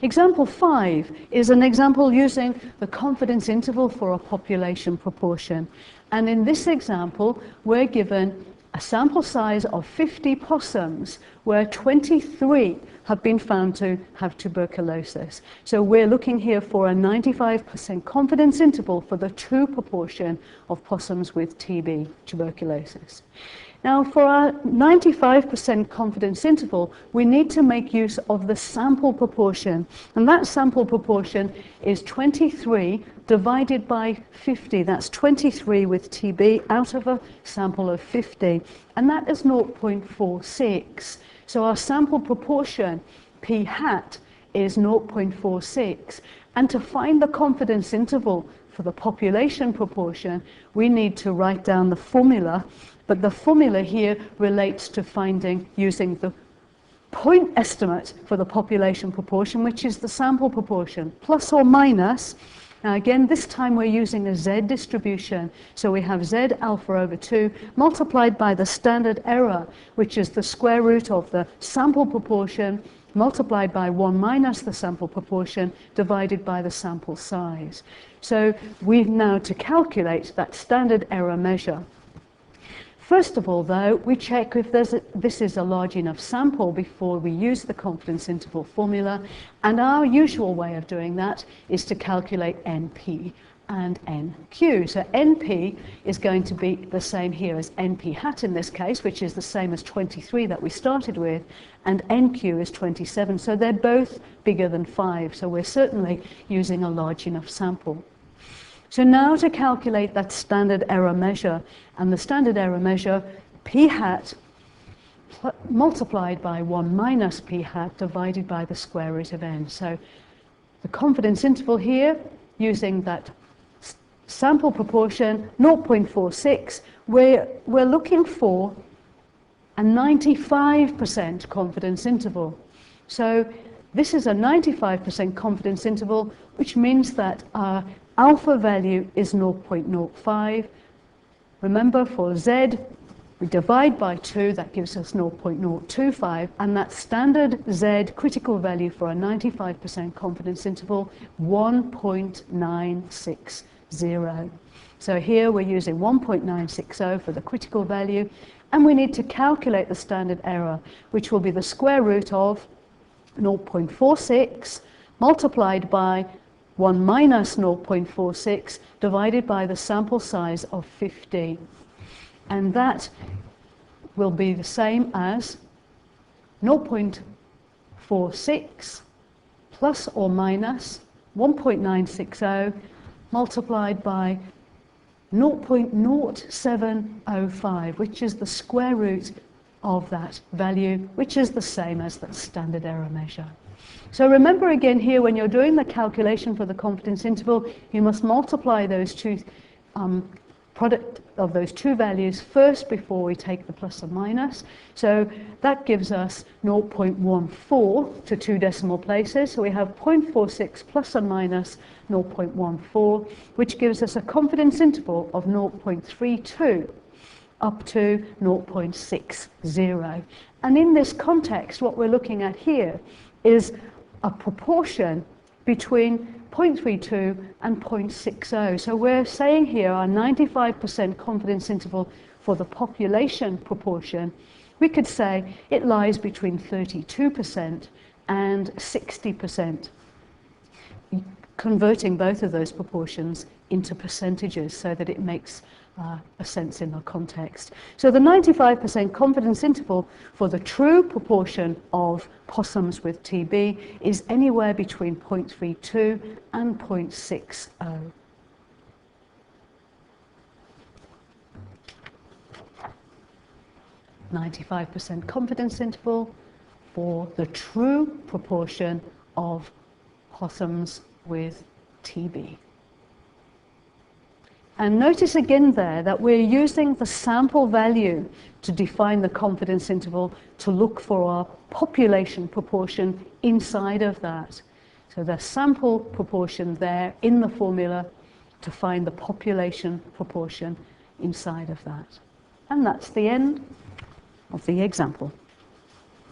Example 5 is an example using the confidence interval for a population proportion. And in this example, we're given a sample size of 50 possums where 23 have been found to have tuberculosis. So we're looking here for a 95% confidence interval for the true proportion of possums with TB, tuberculosis. Now, for our 95% confidence interval, we need to make use of the sample proportion. And that sample proportion is 23 divided by 50. That's 23 with TB out of a sample of 50. And that is 0.46. So our sample proportion, p hat, is 0.46. And to find the confidence interval for the population proportion, we need to write down the formula. But the formula here relates to finding using the point estimate for the population proportion, which is the sample proportion, plus or minus. Now again, this time we're using a z distribution. So we have z alpha over 2 multiplied by the standard error, which is the square root of the sample proportion multiplied by 1 minus the sample proportion divided by the sample size. So we've now to calculate that standard error measure. First of all, though, we check if this is a large enough sample before we use the confidence interval formula. And our usual way of doing that is to calculate NP and NQ. So NP is going to be the same here as NP hat in this case, which is the same as 23 that we started with, and NQ is 27. So they're both bigger than 5. So we're certainly using a large enough sample. So now to calculate that standard error measure, and the standard error measure, p hat multiplied by 1 minus p hat divided by the square root of n. So the confidence interval here, using that sample proportion, 0.46, we're looking for a 95% confidence interval. So this is a 95% confidence interval, which means that our alpha value is 0.05. Remember, for z, we divide by 2, that gives us 0.025, and that standard z critical value for a 95% confidence interval, 1.960. So here we're using 1.960 for the critical value, and we need to calculate the standard error, which will be the square root of 0.46 multiplied by 1 minus 0.46 divided by the sample size of 50. And that will be the same as 0.46 plus or minus 1.960 multiplied by 0.0705, which is the square root of that value, which is the same as the standard error measure. So remember again here, when you're doing the calculation for the confidence interval, you must multiply those two product of those two values first before we take the plus and minus. So that gives us 0.14 to 2 decimal places. So we have 0.46 plus and minus 0.14, which gives us a confidence interval of 0.32 up to 0.60. And in this context, what we're looking at here is a proportion between 0.32 and 0.60. So we're saying here our 95% confidence interval for the population proportion, we could say it lies between 32% and 60%, converting both of those proportions into percentages so that it makes a sense in the context. So the 95% confidence interval for the true proportion of possums with TB is anywhere between 0.32 and 0.60. 95% confidence interval for the true proportion of possums with TB. And notice again there that we're using the sample value to define the confidence interval to look for our population proportion inside of that. So the sample proportion there in the formula to find the population proportion inside of that. And that's the end of the example.